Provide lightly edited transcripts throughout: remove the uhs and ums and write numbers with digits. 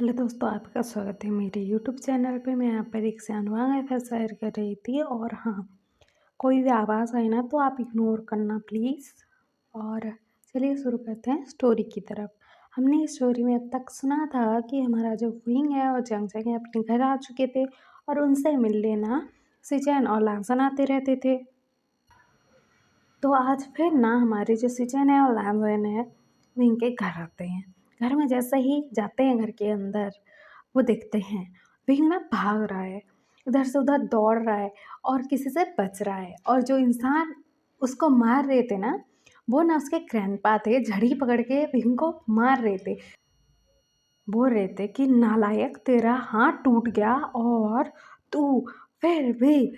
Hello दोस्तों, आपका स्वागत है मेरे यूट्यूब चैनल पे। मैं यहाँ पर एक जानवांग एफएस शेयर कर रही थी। और हाँ, कोई भी आवाज़ आए ना तो आप इग्नोर करना प्लीज़। और चलिए शुरू करते हैं स्टोरी की तरफ। हमने इस स्टोरी में अब तक सुना था कि हमारा जो विंग है और जंगजंग है अपने घर आ चुके थे और उनसे मिल लेना सिचैन और लांसन आते रहते थे। तो आज फिर ना हमारे जो सिचन है और लांसन है वो इनके घर आते हैं। घर में जैसे ही जाते हैं घर के अंदर वो देखते हैं विंग ना भाग रहा है, इधर से उधर दौड़ रहा है और किसी से बच रहा है। और जो इंसान उसको मार रहे थे ना वो ना उसके ग्रैंडपा थे, झड़ी पकड़ के विंग को मार रहे थे। बोल रहे थे कि नालायक तेरा हाथ टूट गया और तू फिर भी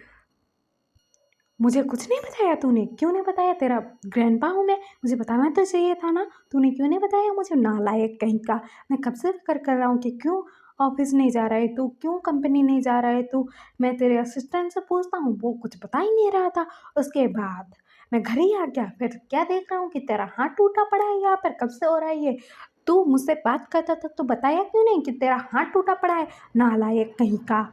मुझे कुछ नहीं बताया। तूने क्यों नहीं बताया? तेरा ग्रैंडपा हूँ मैं, मुझे बताना तो चाहिए था ना। तूने क्यों नहीं बताया मुझे? नालायक कहीं का। मैं कब से फिक्र कर रहा हूँ कि क्यों ऑफिस नहीं जा रहा है तू, क्यों कंपनी नहीं जा रहा है तू। मैं तेरे असिस्टेंट से पूछता हूँ, वो कुछ बता ही नहीं रहा था। उसके बाद मैं घर ही आ गया, फिर क्या देख रहा हूँ कि तेरा हाथ टूटा पड़ा है यहाँ पर। कब से हो रहा है ये? तू मुझसे बात करता था तो बताया क्यों नहीं कि तेरा हाथ टूटा पड़ा है? नालायक कहीं का।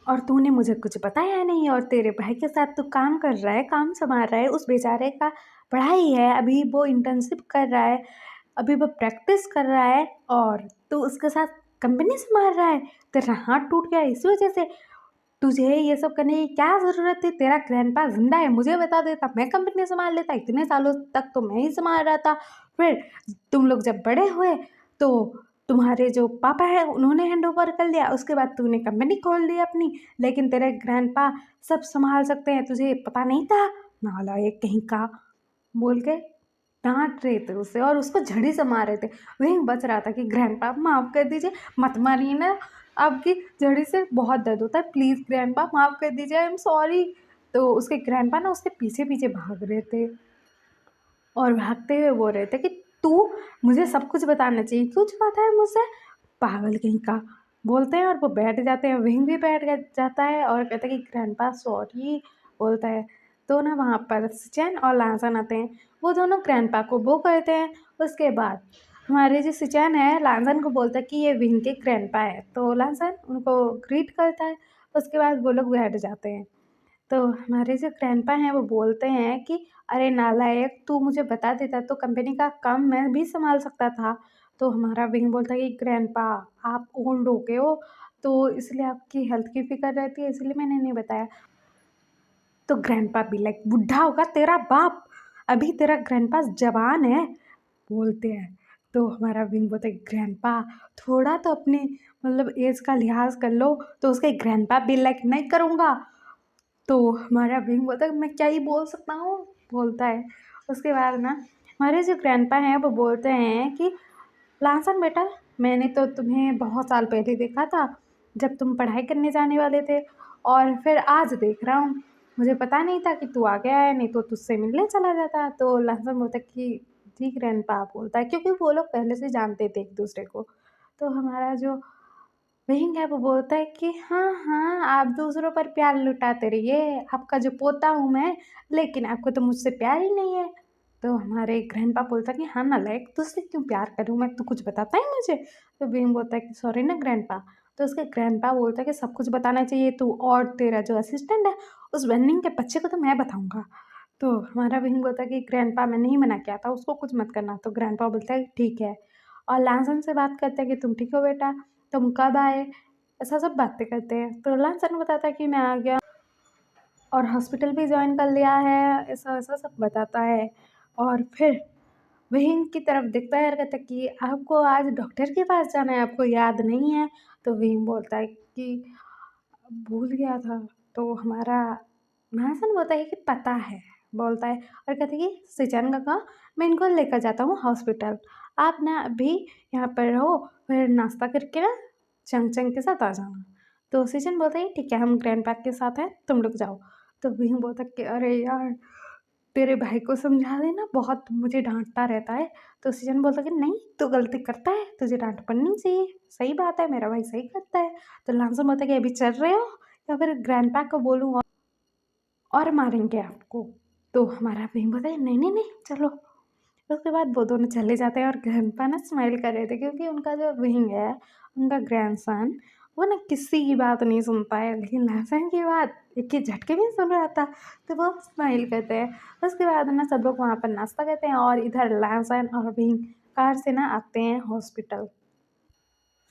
और तूने मुझे कुछ बताया नहीं। और तेरे भाई के साथ तू काम कर रहा है, काम संभाल रहा है। उस बेचारे का पढ़ाई है, अभी वो इंटर्नशिप कर रहा है, अभी वो प्रैक्टिस कर रहा है और तू उसके साथ कंपनी संभाल रहा है। तेरा हाथ टूट गया इसी वजह से। तुझे ये सब करने की क्या ज़रूरत थी? तेरा ग्रैंडपा ज़िंदा है, मुझे बता देता, मैं कंपनी संभाल लेता। इतने सालों तक तो मैं ही संभाल रहा था। फिर तुम लोग जब बड़े हुए तो तुम्हारे जो पापा हैं उन्होंने हैंड ओवर कर लिया, उसके बाद तूने कंपनी खोल ली अपनी। लेकिन तेरे ग्रैंडपा सब संभाल सकते हैं, तुझे पता नहीं था? नालायक कहीं का। बोल के डांट रहे थे उसे और उसको झड़ी से मार रहे थे। वही बच रहा था कि ग्रैंडपा माफ़ कर दीजिए, मत मारिए ना, आपकी झड़ी से बहुत दर्द होता है, प्लीज़ ग्रैंडपा माफ़ कर दीजिए, आई एम सॉरी। तो उसके ग्रैंडपा ना उसके पीछे पीछे भाग रहे थे और भागते हुए बोल रहे थे कि तू मुझे सब कुछ बताना चाहिए, क्यों छुपाता है मुझसे? पागल कहीं का। बोलते हैं और वो बैठ जाते हैं, विंग भी बैठ जाता है और कहता है कि ग्रैंडपा सॉरी बोलता है। तो ना वहाँ पर सिचैन और लांसन आते हैं, वो दोनों ग्रैंडपा को वो कहते हैं। उसके बाद हमारे जो सिचैन है लांसन को बोलता है कि ये विंग के ग्रैंडपा है, तो लांसन उनको ग्रीट करता है। उसके बाद वो लोग बैठ जाते हैं। तो हमारे जो ग्रैंडपा हैं वो बोलते हैं कि अरे नालायक, तू मुझे बता देता तो कंपनी का काम मैं भी संभाल सकता था। तो हमारा विंग बोलता है कि ग्रैंडपा आप ओल्ड हो गए हो, तो इसलिए आपकी हेल्थ की फ़िक्र रहती है, इसलिए मैंने नहीं बताया। तो ग्रैंडपा भी लाइक बुढ़ा होगा तेरा बाप, अभी तेरा ग्रैंडपा जवान है बोलते हैं। तो हमारा विंग बोलता है ग्रैंडपा थोड़ा तो अपने मतलब एज का लिहाज कर लो। तो उसके ग्रैंडपा भी लाइक नहीं करूँगा। तो हमारा विंग बोलता है मैं क्या ही बोल सकता हूँ बोलता है। उसके बाद ना हमारे जो ग्रैंडपा हैं वो बोलते हैं कि लासन बेटा, मैंने तो तुम्हें बहुत साल पहले देखा था जब तुम पढ़ाई करने जाने वाले थे, और फिर आज देख रहा हूँ। मुझे पता नहीं था कि तू आ गया है, नहीं तो तुझसे मिलने चला जाता। तो लासन बोलता है कि जी ग्रैंडपा बोलता है, क्योंकि वो लोग पहले से जानते थे एक दूसरे को। तो हमारा जो वही है वो बोलता है कि हाँ हाँ, आप दूसरों पर प्यार लुटाते रहिए, आपका जो पोता हूँ मैं, लेकिन आपको तो मुझसे प्यार ही नहीं है। तो हमारे ग्रैंडपा बोलता है कि हाँ नालायक, तुझसे क्यों प्यार करूँ मैं, तू कुछ बताता है मुझे? तो भीम बोलता है कि सॉरी ना ग्रैंडपा। तो उसके ग्रैंडपा बोलता है कि सब कुछ बताना चाहिए तू, और तेरा जो असिस्टेंट है उस वेंडिंग के बच्चे को तो मैं बताऊँगा। तो हमारा भीम बोलता है कि ग्रैंडपा मैंने ही मना किया था, उसको कुछ मत करना। तो ग्रैंडपा बोलता है ठीक है। और लासन से बात करते हैं कि तुम ठीक हो बेटा, तुम कब आए? ऐसा सब बातें करते हैं। तो लासन बताता है कि मैं आ गया और हॉस्पिटल भी जॉइन कर लिया है, ऐसा-वैसा सब बताता है। और फिर वहीं की तरफ देखता है और कहता है कि आपको आज डॉक्टर के पास जाना है, आपको याद नहीं है? तो वहीम बोलता है कि भूल गया था। तो हमारा महासन बोलता है कि पता है, बोलता है और कहते हैं कि सिचन काका, मैं इनको लेकर जाता हूँ हॉस्पिटल, आप ना अभी यहाँ पर रहो, फिर नाश्ता करके ना चंग-चंग के साथ आ जाना। तो सिचन बोलता है ठीक है, हम ग्रैंडपा के साथ हैं, तुम लोग जाओ। तो वहीं बोलता है कि अरे यार, तेरे भाई को समझा देना, बहुत मुझे डाँटता रहता है। तो सिचन बोलता है कि नहीं, तू गलती करता है, तुझे डाँट पड़नी चाहिए, सही बात है, मेरा भाई सही करता है। तो लांसर बोलता है कि अभी चल रहे हो या फिर ग्रैंडपा को बोलूँ और मारेंगे आपको? तो हमारा भीम बोलता है नहीं, नहीं, नहीं, चलो। उसके बाद वो दोनों चले जाते हैं और ग्रैंडपा ना स्माइल कर रहे थे क्योंकि उनका जो विंग है, उनका ग्रैंडसन, वो ना किसी की बात नहीं सुनता है, लेकिन लहसुन की बात एक के झटके में सुन रहा था, तो वो स्माइल करते हैं। उसके बाद ना सब लोग वहाँ पर नाश्ता करते हैं और इधर लहसुन और विंग कार से ना आते हैं हॉस्पिटल।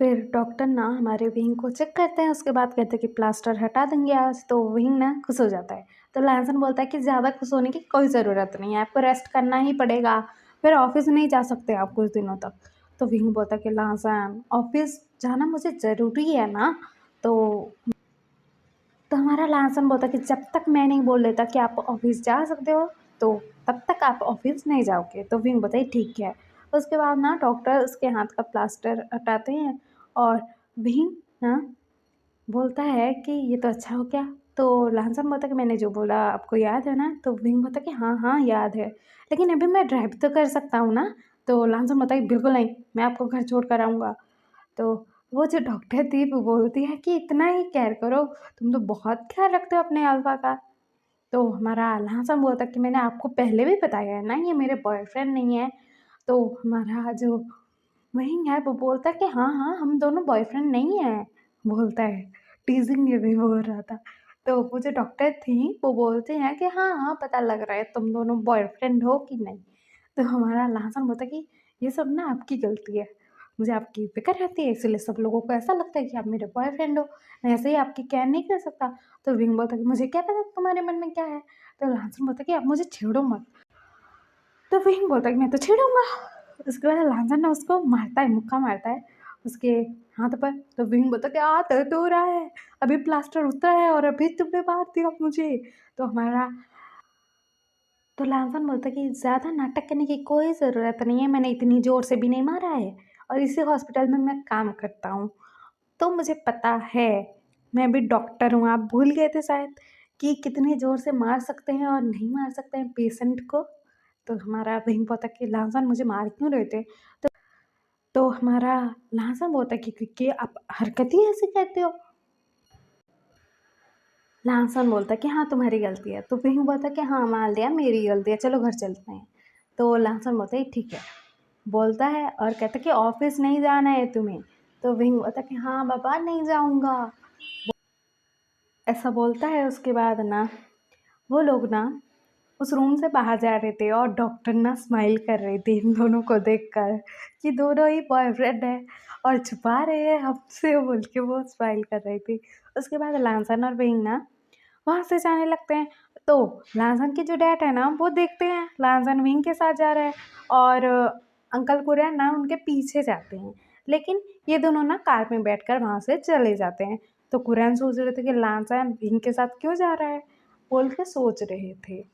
फिर डॉक्टर ना हमारे विंग को चेक करते हैं, उसके बाद कहते हैं कि प्लास्टर हटा देंगे आज, तो विंग ना खुश हो जाता है। तो लहसुन बोलता है कि ज़्यादा खुश होने की कोई ज़रूरत नहीं है, आपको रेस्ट करना ही पड़ेगा, फिर ऑफिस नहीं जा सकते आप कुछ दिनों तक। तो विंग बोलता है कि लहसुन ऑफिस जाना मुझे ज़रूरी है ना। तो हमारा लहसुन बोलता है कि जब तक मैं नहीं बोल देता कि आप ऑफिस जा सकते हो, तो तब तक आप ऑफिस नहीं जाओगे। तो विंग बताइए ठीक है। उसके बाद ना डॉक्टर उसके हाथ का प्लास्टर हटाते हैं और विंग ना बोलता है कि ये तो अच्छा हो गया। तो लहसुन बोलता है कि मैंने जो बोला आपको याद है ना? तो विंग बोलता है कि हाँ, हाँ याद है, लेकिन अभी मैं ड्राइव तो कर सकता हूँ ना? तो लहसुन बोलता है कि बिल्कुल नहीं, मैं आपको घर छोड़ कर आऊँगा। तो वो जो डॉक्टर थी वो बोलती है कि इतना ही केयर करो, तुम तो बहुत ख्याल रखते हो अपने अल्फ़ा का। तो हमारा लहसुन बोलता है कि मैंने आपको पहले भी बताया है ना, ये मेरे बॉयफ्रेंड नहीं है। तो हमारा जो वही है वो बोलता है कि हाँ, हाँ, हम दोनों बॉयफ्रेंड नहीं हैं, बोलता है। टीज़िंग ये भी बोल रहा था। तो वो जो डॉक्टर थी वो बोलते हैं कि हाँ, हाँ, पता लग रहा है तुम दोनों बॉयफ्रेंड हो कि नहीं। तो हमारा लहसुन बोलता है कि ये सब ना आपकी गलती है। मुझे आपकी फ़िक्र रहती है इसलिए सब लोगों को ऐसा लगता है कि आप मेरे बॉयफ्रेंड हो। मैं ऐसे ही आपकी केयर नहीं कर सकता। तो विंग बोलता है कि मुझे क्या पता तुम्हारे मन में क्या है? तो लहसुन बोलता है कि आप मुझे छेड़ो मत। तो वही बोलता है कि मैं तो छेड़ूँगा। उसके बाद लांसर ना उसको मारता है, मुक्का मारता है उसके हाथ पर। तो विंग बोलता है कि दर्द हो रहा है, अभी प्लास्टर उतरा है और अभी तुमने मार दिया मुझे। तो हमारा तो लांसर बोलता है कि ज़्यादा नाटक करने की कोई ज़रूरत नहीं है, मैंने इतनी ज़ोर से भी नहीं मारा है और इसी हॉस्पिटल में मैं काम करता हूँ, तो मुझे पता है। मैं भी डॉक्टर हूँ, आप भूल गए थे शायद कि कितनी ज़ोर से मार सकते हैं और नहीं मार सकते हैं पेशेंट को। तो हमारा विंग बोलता है कि लांसर मुझे मार क्यों रहे थे? तो हमारा लहसुन बोलता है कि क्योंकि आप हरकत ही ऐसी करते हो। लहसुन बोलता है कि हाँ तुम्हारी गलती है। तो विंग बोलता है कि हाँ मान लिया मेरी गलती है, चलो घर चलते हैं। तो लहसुन बोलता है ठीक है, बोलता है और कहता है कि ऑफिस नहीं जाना है तुम्हें। तो विंग बोलता है कि हाँ बाबा नहीं जाऊँगा, ऐसा बोलता है। उसके बाद ना वो लोग ना उस रूम से बाहर जा रहे थे और डॉक्टर ना स्माइल कर रही थी इन दोनों को देखकर कि दोनों ही बॉयफ्रेंड है और छुपा रहे हैं हमसे बोल के वो स्माइल कर रही थी। उसके बाद लांसन और विंग ना वहाँ से जाने लगते हैं। तो लांसन के जो डैड है ना वो देखते हैं लांसन विंग के साथ जा रहा है और अंकल कुरैन ना उनके पीछे जाते हैं, लेकिन ये दोनों ना कार में बैठकर वहाँ से चले जाते हैं। तो कुरैन सोच रहे थे कि लांसन विंग के साथ क्यों जा रहा है बोल के सोच रहे थे।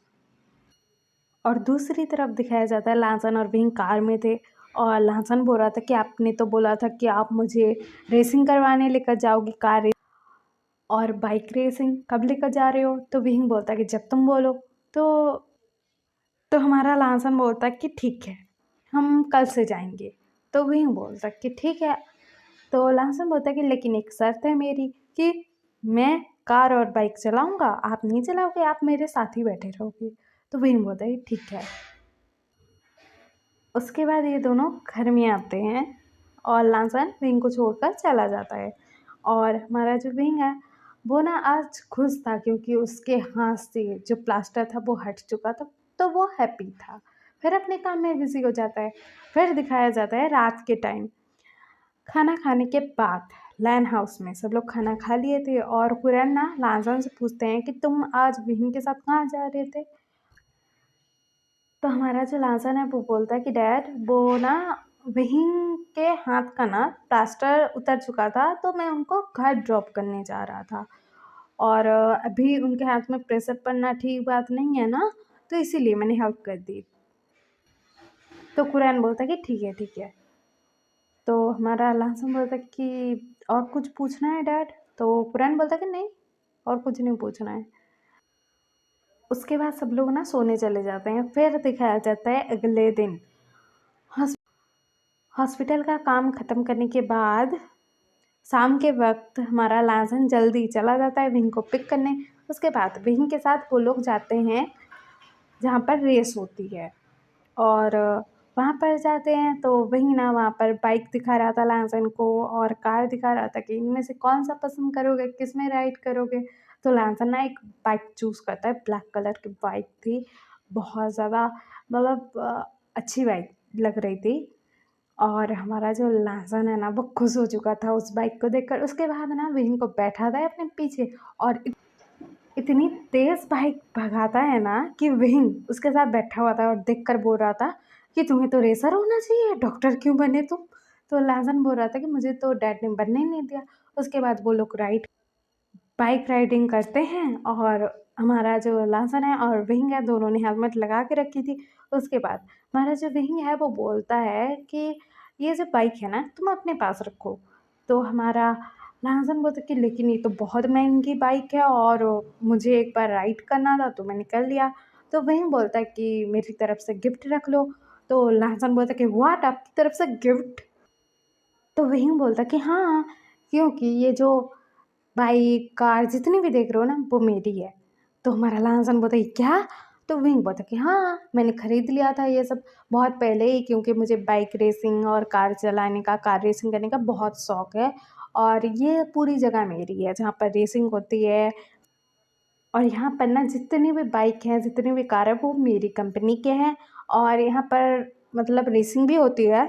और दूसरी तरफ दिखाया जाता है लहसुन और विंग कार में थे और लहसुन बोल रहा था कि आपने तो बोला था कि आप मुझे रेसिंग करवाने लेकर जाओगी, कार रेस और बाइक रेसिंग कब लेकर जा रहे हो? तो विंग बोलता है कि जब तुम बोलो। तो हमारा लहसुन बोलता है कि ठीक है, हम कल से जाएंगे। तो विंग बोलता है कि ठीक है। तो लहसुन बोलता है कि लेकिन एक शर्त है मेरी कि मैं कार और बाइक चलाऊंगा, आप नहीं चलाओगे, आप मेरे साथ ही बैठे रहोगे। तो विंग बोलता है कि ठीक है। उसके बाद ये दोनों घर में आते हैं और लांसन विंग को छोड़कर चला जाता है और हमारा जो विंग है वो ना आज खुश था क्योंकि उसके हाथ से जो प्लास्टर था वो हट चुका था, तो वो हैप्पी था। फिर अपने काम में बिजी हो जाता है। फिर दिखाया जाता है रात के टाइम खाना खाने के बाद लैन हाउस में सब लोग खाना खा लिए थे और कुरैन ना लांसन से पूछते हैं कि तुम आज विंग के साथ कहाँ जा रहे थे? तो हमारा जो लासन है वो बोलता है कि डैड वो ना वहीं के हाथ का ना प्लास्टर उतर चुका था, तो मैं उनको घर ड्रॉप करने जा रहा था और अभी उनके हाथ में प्रेशर पड़ना ठीक बात नहीं है ना, तो इसीलिए मैंने हेल्प कर दी। तो कुरैन बोलता है कि ठीक है ठीक है। तो हमारा लासन बोलता है कि और कुछ पूछना है डैड? तो कुरैन बोलता है कि नहीं, और कुछ नहीं पूछना है। उसके बाद सब लोग ना सोने चले जाते हैं। फिर दिखाया जाता है अगले दिन हॉस्पिटल का काम ख़त्म करने के बाद शाम के वक्त हमारा लासन जल्दी चला जाता है विंग को पिक करने। उसके बाद विंग के साथ वो लोग जाते हैं जहाँ पर रेस होती है और वहाँ पर जाते हैं तो वही ना वहाँ पर बाइक दिखा रहा था लांसन को और कार दिखा रहा था कि इनमें से कौन-सा पसंद करोगे, किसमें राइड करोगे? तो लांसन ना एक बाइक चूज़ करता है, ब्लैक कलर की बाइक थी, बहुत ज़्यादा मतलब अच्छी बाइक लग रही थी। और हमारा जो लांसन है ना वो खुश हो चुका था उस बाइक को देखकर। उसके बाद ना विहिंग को बैठाता है अपने पीछे और इतनी तेज़ बाइक भगाता है ना कि विंग उसके साथ बैठा हुआ था और देखकर बोल रहा था कि तुम्हें तो रेसर होना चाहिए, डॉक्टर क्यों बने तुम? तो लाजन बोल रहा था कि मुझे तो डैड ने बनने ही नहीं दिया। उसके बाद वो लोग बाइक राइडिंग करते हैं और हमारा जो लासन है और विंग है दोनों ने हेलमेट लगा के रखी थी। उसके बाद हमारा जो विंग है वो बोलता है कि ये जो बाइक है ना तुम अपने पास रखो। तो हमारा लासन बोलता कि लेकिन ये तो बहुत महंगी बाइक है और मुझे एक बार राइड करना था तो मैंने कर लिया। तो विंग बोलता है कि मेरी तरफ से गिफ्ट रख लो। तो लासन बोलता कि व्हाट, आपकी तरफ से गिफ्ट? तो वही बोलता कि हाँ, क्योंकि ये जो बाइक, कार जितनी भी देख रहे हो ना वो मेरी है। तो हमारा लालसन बोलता है क्या? तो विंग बोलता कि हाँ, मैंने खरीद लिया था ये सब बहुत पहले ही, क्योंकि मुझे बाइक रेसिंग और कार चलाने का, कार रेसिंग करने का बहुत शौक है और ये पूरी जगह मेरी है जहाँ पर रेसिंग होती है। और यहाँ पर ना जितनी भी बाइक हैं, जितनी भी कार है वो मेरी कंपनी के हैं और यहाँ पर मतलब रेसिंग भी होती है।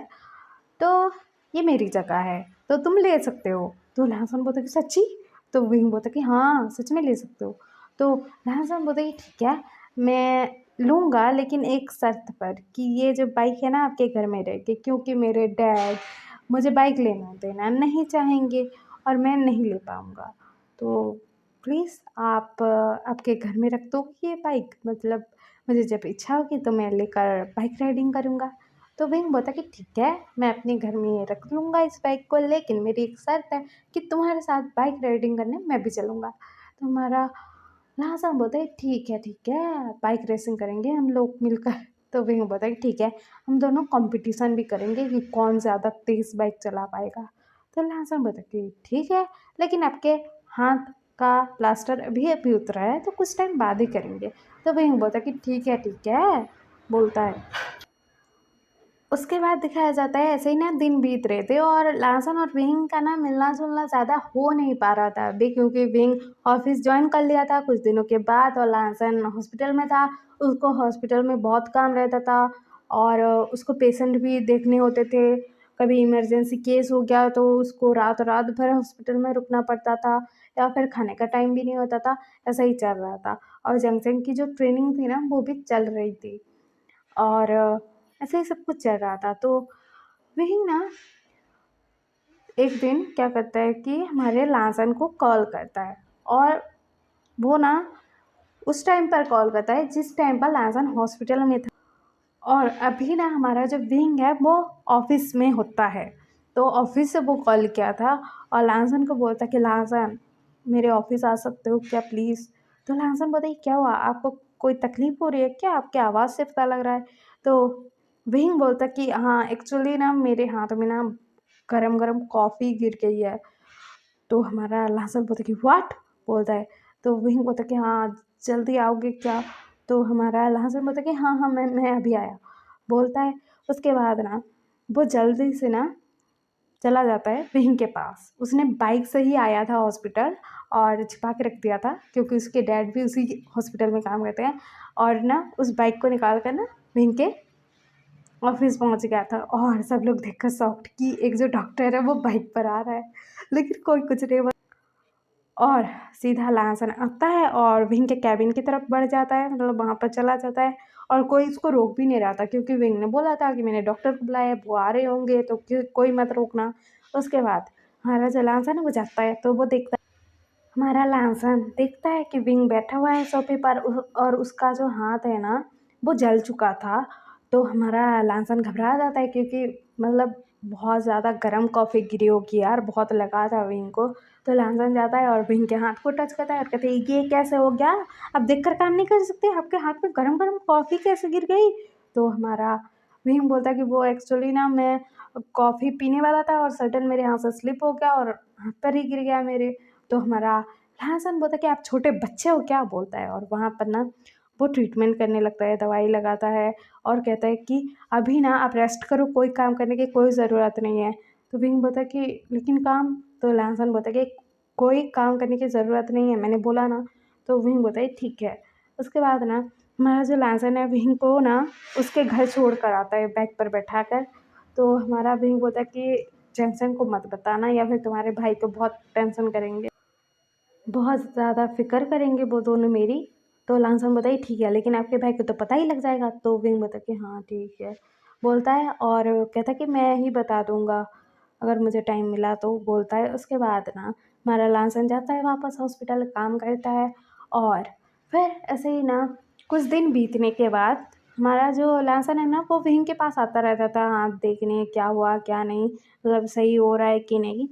तो ये मेरी जगह है, तो तुम ले सकते हो। तो लहसुन बोलता कि सच्ची? तो विंग बोलता कि हाँ, सच में ले सकते हो। तो लहसुन बोलता कि ठीक है, मैं लूँगा लेकिन एक शर्त पर कि ये जो बाइक है ना आपके घर में रहेगी, क्योंकि मेरे डैड मुझे बाइक लेना देना नहीं चाहेंगे और मैं नहीं ले पाऊँगा। तो प्लीज़ आप आपके घर में रख दो ये बाइक, मतलब मुझे जब इच्छा होगी तो मैं लेकर बाइक राइडिंग करूँगा। तो विंग बोलता कि ठीक है, मैं अपने घर में ये रख लूँगा इस बाइक को, लेकिन मेरी एक शर्त है कि तुम्हारे साथ बाइक राइडिंग करने मैं भी चलूँगा। तो हमारा लाहज़न बोलता है ठीक है, बाइक रेसिंग करेंगे हम लोग मिलकर। तो विंग बोलता है ठीक है, हम दोनों कॉम्पिटिशन भी करेंगे कि कौन ज़्यादा तेज़ बाइक चला पाएगा। तो लाहज़न बोलता है कि ठीक है, लेकिन आपके हाथ का प्लास्टर अभी-अभी उतरा है तो कुछ टाइम बाद ही करेंगे। तो विंग बोलता है कि ठीक है, बोलता है। उसके बाद दिखाया जाता है ऐसे ही ना दिन बीत रहे थे और लासन और विंग का ना मिलना-जुलना ज़्यादा हो नहीं पा रहा था अभी, क्योंकि विंग ऑफ़िस जॉइन कर लिया था कुछ दिनों के बाद और लासन हॉस्पिटल में था। उसको हॉस्पिटल में बहुत काम रहता था और उसको पेशेंट भी देखने होते थे। कभी इमरजेंसी केस हो गया तो उसको रात-रात भर हॉस्पिटल में रुकना पड़ता था या फिर खाने का टाइम भी नहीं होता था, ऐसा ही चल रहा था। और जंक्शन की जो ट्रेनिंग थी ना वो भी चल रही थी। और ऐसे ही सब कुछ चल रहा था। तो वही ना एक दिन क्या करता है कि हमारे लासन को कॉल करता है और वो ना उस टाइम पर कॉल करता है जिस टाइम पर लासन हॉस्पिटल में था और अभी ना हमारा जो विंग है वो ऑफिस में होता है। तो ऑफिस से वो कॉल किया था और लासन को बोलता कि लासन मेरे ऑफिस आ सकते हो क्या प्लीज़? तो लासन बोलता है क्या हुआ, आपको कोई तकलीफ़ हो रही है क्या? आपकी आवाज़ से पता लग रहा है। तो विंग बोलता कि हाँ, एक्चुअली ना मेरे हाथ में ना गरम-गरम कॉफ़ी गिर गई है। तो हमारा लहसुन बोलता कि व्हाट? बोलता है। तो विंग बोलता कि हाँ, जल्दी आओगे क्या? तो हमारा लहसुन बोलता कि हाँ, मैं अभी आया। बोलता है। उसके बाद ना वो जल्दी से ना चला जाता है विंग के पास। उसने बाइक से ही आया था हॉस्पिटल और छिपा के रख दिया था, क्योंकि उसके डैड भी उसी हॉस्पिटल में काम करते हैं और ना उस बाइक को निकाल कर ना विंग के ऑफिस पहुंच गया था और सब लोग देखकर शॉक्ड कि एक जो डॉक्टर है वो बाइक पर आ रहा है, लेकिन कोई कुछ नहीं बोला और सीधा लासन आता है और विंग के कैबिन की तरफ बढ़ जाता है, मतलब वहाँ पर चला जाता है और कोई उसको रोक भी नहीं रहा था, क्योंकि विंग ने बोला था कि मैंने डॉक्टर को बुलाया है, वो आ रहे होंगे तो कोई मत रोकना। उसके बाद हमारा जो लासन है वो जाता है तो वो देखता है, हमारा लासन देखता है कि विंग बैठा हुआ है सोफे पर और उसका जो हाथ है ना वो जल चुका था। तो हमारा लासन घबरा जाता है, क्योंकि मतलब बहुत ज़्यादा गर्म कॉफ़ी गिरी होगी यार, बहुत लगा था विंग को। तो लासन जाता है और विंग के हाथ को टच करता है और कहते हैं ये कैसे हो गया, आप देख कर काम नहीं कर सकते, आपके हाथ में गरम गरम कॉफ़ी कैसे गिर गई? तो हमारा विंग बोलता है कि वो एक्चुअली ना मैं कॉफ़ी पीने वाला था और सडन मेरे हाथ से स्लिप हो गया और हाथ पर ही गिर गया मेरे। तो हमारा लहसन बोलता है कि आप छोटे बच्चे हो क्या? बोलता है और वहाँ पर ना वो ट्रीटमेंट करने लगता है, दवाई लगाता है और कहता है कि अभी ना आप रेस्ट करो, कोई काम करने की कोई ज़रूरत नहीं है। तो विंग बोलता है कि लेकिन काम, तो लैंसन बोलता है कि कोई काम करने की ज़रूरत नहीं है, मैंने बोला ना। तो विंग बोलता है ठीक है। उसके बाद ना हमारा जो लैंसन है विंग को ना उसके घर छोड़ कर आता है बाइक पर बैठा कर। तो हमारा विंग बोलता है कि जैंगसन को मत बताना या फिर तुम्हारे भाई को बहुत टेंशन करेंगे, बहुत ज़्यादा फ़िक्र करेंगे वो दोनों मेरी। तो लैंसन बोलता है ठीक है, लेकिन आपके भाई को तो पता ही लग जाएगा। तो विंग बोलता है कि हाँ ठीक है बोलता है, और कहता है कि मैं ही बता दूँगा अगर मुझे टाइम मिला तो, बोलता है। उसके बाद ना हमारा लैंसन जाता है वापस हॉस्पिटल, काम करता है। और फिर ऐसे ही ना कुछ दिन बीतने के बाद हमारा जो लैंसन है ना वो विंग के पास आता रहता था हाथ देखने, क्या हुआ क्या नहीं, मतलब सही हो रहा है कि नहीं,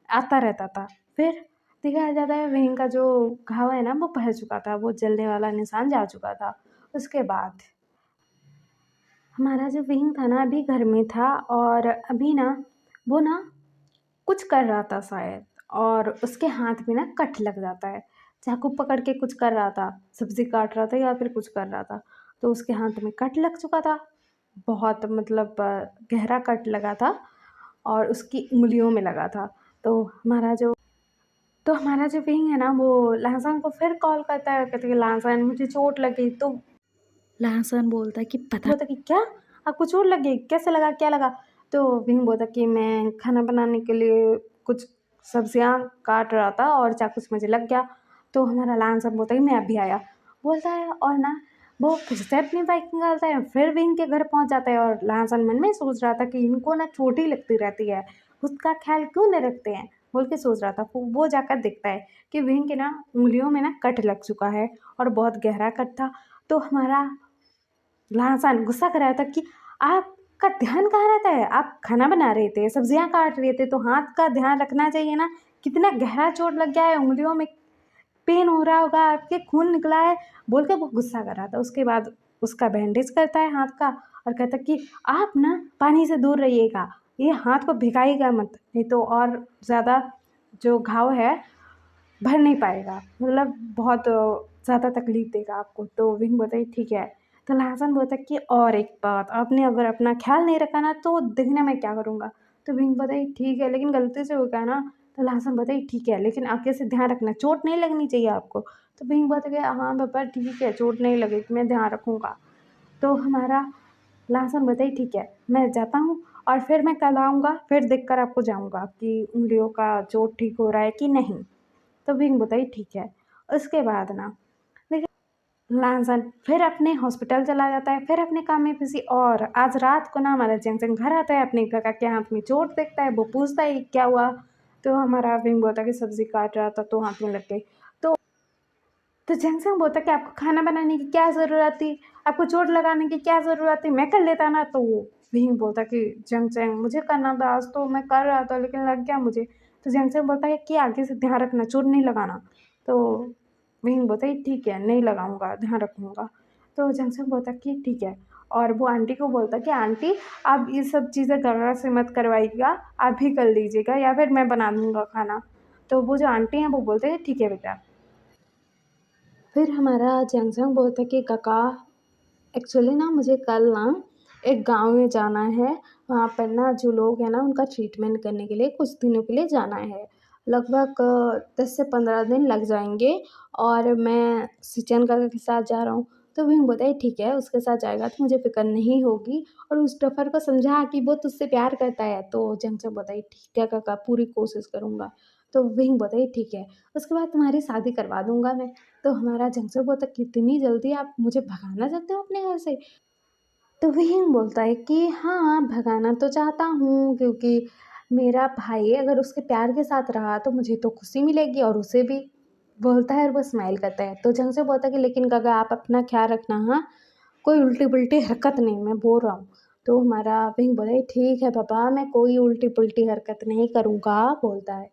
आता रहता था। फिर देखा जाता है विंग का जो घाव है ना वो भर चुका था, वो जलने वाला निशान जा चुका था। उसके बाद हमारा जो विंग था ना अभी घर में था, और अभी ना वो ना कुछ कर रहा था शायद, और उसके हाथ में ना कट लग जाता है। चाकू पकड़ के कुछ कर रहा था, सब्ज़ी काट रहा था या फिर कुछ कर रहा था, तो उसके हाथ में कट लग चुका था। बहुत मतलब गहरा कट लगा था और उसकी उँगलियों में लगा था। तो हमारा जो विंग है ना वो लहसन को फिर कॉल करता है, कहते हैं लहसन मुझे चोट लगी। तो लहसन बोलता है कि क्या आपको चोट लगी, कैसे लगा, क्या लगा? तो विंग बोलता कि मैं खाना बनाने के लिए कुछ सब्जियां काट रहा था और चाकू से मुझे लग गया। तो हमारा लहसन बोलता है कि मैं अभी आया, बोलता है। और ना वो फिर से अपनी बाइक निकालता है, फिर विंग के घर पहुंच जाता है। और लहसन मन में सोच रहा था कि इनको ना चोट ही लगती रहती है, उसका ख्याल क्यों नहीं रखते हैं बोल के सोच रहा था। वो जाकर देखता है कि विंग के ना उंगलियों में ना कट लग चुका है और बहुत गहरा कट था। तो हमारा लहसन गुस्सा कर रहा था कि आपका ध्यान कहाँ रहता है, आप खाना बना रहे थे, सब्जियां काट रहे थे, तो हाथ का ध्यान रखना चाहिए ना। कितना गहरा चोट लग गया है, उंगलियों में पेन हो रहा होगा, आपके खून निकला है बोल के वो गुस्सा कर रहा था। उसके बाद उसका बैंडेज करता है हाथ का और कहता कि आप ना पानी से दूर रहिएगा, ये हाथ को भिगाइएगा मत, नहीं तो और ज़्यादा जो घाव है भर नहीं पाएगा, मतलब बहुत ज़्यादा तकलीफ देगा आपको। तो विंग बोलता है ठीक है। तो लहसन बोलता है कि और एक बात, आपने अगर अपना ख्याल नहीं रखा ना तो देखना मैं क्या करूँगा। तो विंग बोलता है ठीक है, लेकिन गलती से हो गया ना। तो लहसन बोलता है ठीक है, लेकिन आगे से ध्यान रखना, चोट नहीं लगनी चाहिए आपको। तो विंग बोलता है कि हाँ पापा ठीक है, चोट नहीं लगेगी, मैं ध्यान रखूँगा। तो हमारा लहसन बोलता है ठीक है, मैं जाता हूँ और फिर मैं कल आऊँगा, फिर देख कर आपको जाऊँगा कि उंगलियों का चोट ठीक हो रहा है कि नहीं। तो विंग बोलता है ठीक है। उसके बाद ना देखिए लैंसन फिर अपने हॉस्पिटल चला जाता है, फिर अपने काम में बिजी। और आज रात को ना हमारा जैंगसन घर आता है, अपने काका के हाथ में चोट देखता है, वो पूछता है क्या हुआ। तो हमारा विंग बोलता है कि सब्जी काट रहा था तो हाथ में लग गई। तो जैंगसन बोलता है कि आपको खाना बनाने की क्या ज़रूरत थी, आपको चोट लगाने की क्या ज़रूरत थी, मैं कर लेता ना। तो विंग बोलता कि जैंगसन मुझे करना था, आज तो मैं कर रहा था लेकिन लग गया मुझे। तो जैंगसन बोलता है कि आगे से ध्यान रखना, चोट नहीं लगाना। तो विंग बोलता है ठीक है, नहीं लगाऊंगा, ध्यान रखूंगा। तो जैंगसन बोलता कि ठीक है। और वो आंटी को बोलता कि आंटी आप ये सब चीज़ें गगरा से मत करवाइएगा, आप ही कर लीजिएगा या फिर मैं बना दूंगा खाना। तो वो जो आंटी हैं वो बोलते हैं ठीक है बेटा। फिर हमारा जैंगसन बोलता कि काका एक्चुअली ना मुझे कल ना एक गांव में जाना है, वहाँ पर ना जो लोग हैं ना उनका ट्रीटमेंट करने के लिए कुछ दिनों के लिए जाना है। लगभग 10 से 15 दिन लग जाएंगे, और मैं सिचन काका के साथ जा रहा हूँ। तो विंग बोलता है ठीक है, उसके साथ जाएगा तो मुझे फिक्र नहीं होगी। और उस डफर को समझा कि वो तुझसे प्यार करता है। तो जंगसन बोलता है ठीक है काका, पूरी कोशिश करूँगा। तो विंग बोलता है ठीक है, उसके बाद तुम्हारी शादी करवा दूंगा मैं। तो हमारा जंगसन बोलता है कितनी जल्दी आप मुझे भगाना चाहते हो अपने घर से? तो वही बोलता है कि हाँ, भगाना तो चाहता हूँ, क्योंकि मेरा भाई अगर उसके प्यार के साथ रहा तो मुझे तो खुशी मिलेगी और उसे भी। बोलता है और वो स्माइल करता है। तो जंग से बोलता है कि लेकिन काका आप अपना ख्याल रखना, हाँ, कोई उल्टी पुल्टी हरकत नहीं, मैं बोल रहा हूँ। तो हमारा विंग बोला है ठीक है पापा, मैं कोई उल्टी पुल्टी हरकत नहीं करूँगा, बोलता है।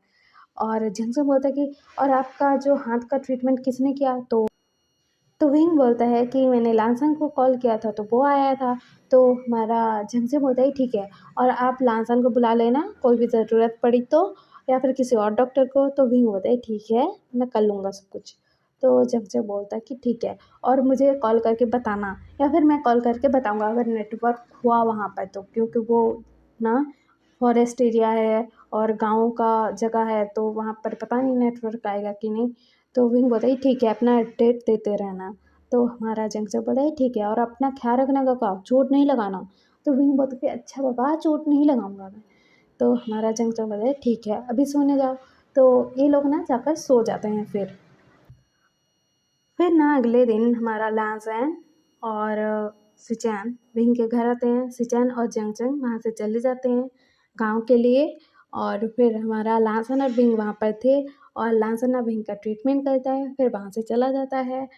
और जंग से बोलता है कि और आपका जो हाथ का ट्रीटमेंट किसने किया? तो विंग बोलता है कि मैंने लांसन को कॉल किया था तो वो आया था। तो हमारा झंझे बोलता है ठीक है, और आप लांसन को बुला लेना कोई भी ज़रूरत पड़ी तो, या फिर किसी और डॉक्टर को। तो विंग बोलता है ठीक है, मैं कर लूँगा सब कुछ। तो जब जब बोलता है कि ठीक है और मुझे कॉल करके बताना, या फिर मैं कॉल करके बताऊँगा अगर नेटवर्क हुआ वहाँ पर तो, क्योंकि वो ना फॉरेस्ट एरिया है और गाँव का जगह है, तो वहाँ पर पता नहीं नेटवर्क आएगा कि नहीं। तो विंग बोलता है ठीक है, अपना अपडेट देते रहना। तो हमारा जंक्शन बोलता है ठीक है और अपना ख्याल रखना काका, चोट नहीं लगाना। तो विंग बोलता है कि अच्छा पापा, चोट नहीं लगाऊंगा मैं। तो हमारा जंक्शन बोलता है ठीक है, अभी सोने जाओ। तो ये लोग ना जाकर सो जाते हैं। फिर ना अगले दिन हमारा लाजैन और सिचैन विंग के घर आते हैं। सिचैन और जंगजंग वहाँ से चले जाते हैं गांव के लिए। और फिर हमारा लाजैन और विंग वहाँ पर थे और लाजैन और विंग का ट्रीटमेंट करता है, फिर वहाँ से चला जाता है।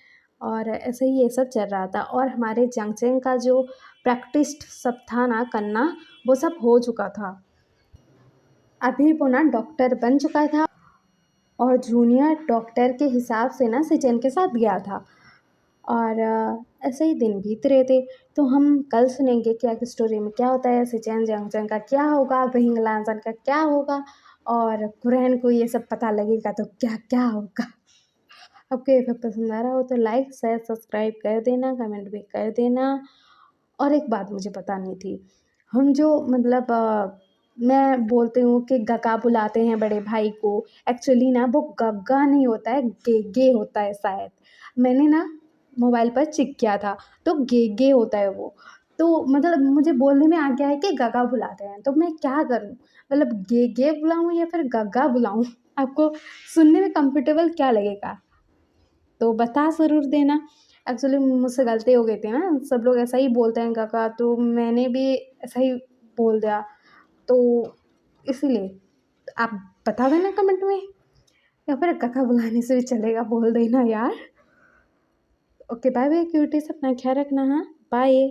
और ऐसे ही ये सब चल रहा था और हमारे जंगजंग का जो प्रैक्टिस सब था ना करना, वो सब हो चुका था। अभी वो ना डॉक्टर बन चुका था और जूनियर डॉक्टर के हिसाब से ना सिचैन के साथ गया था। और ऐसे ही दिन बीत रहे थे। तो हम कल सुनेंगे कि आगे स्टोरी में क्या होता है, सिचैन जंगजंग का क्या होगा, विंग लांसन का क्या होगा, और कुरैन को ये सब पता लगेगा तो क्या क्या होगा। आपको ये पसंद आ रहा हो तो लाइक शेयर सब्सक्राइब कर देना, कमेंट भी कर देना। और एक बात मुझे बतानी थी, हम जो मतलब मैं बोलती हूँ कि गगा बुलाते हैं बड़े भाई को, एक्चुअली ना वो गग्गा नहीं होता है, गेगे होता है शायद। मैंने ना मोबाइल पर चेक किया था, तो गेगे होता है वो। तो मतलब मुझे बोलने में आ गया है कि गगा बुलाते हैं, तो मैं क्या करूँ, मतलब गेगे बुलाऊँ या फिर गग्गा बुलाऊँ? आपको सुनने में कंफर्टेबल क्या लगेगा, तो बता ज़रूर देना। एक्चुअली मुझसे गलती हो गई थी ना, सब लोग ऐसा ही बोलते हैं काका, तो मैंने भी ऐसा ही बोल दिया, तो इसीलिए आप बता देना कमेंट में, या फिर काका बुलाने से भी चलेगा, बोल देना यार। ओके बाय बाय क्यूटीज, अपना ख्याल रखना। हाँ बाय।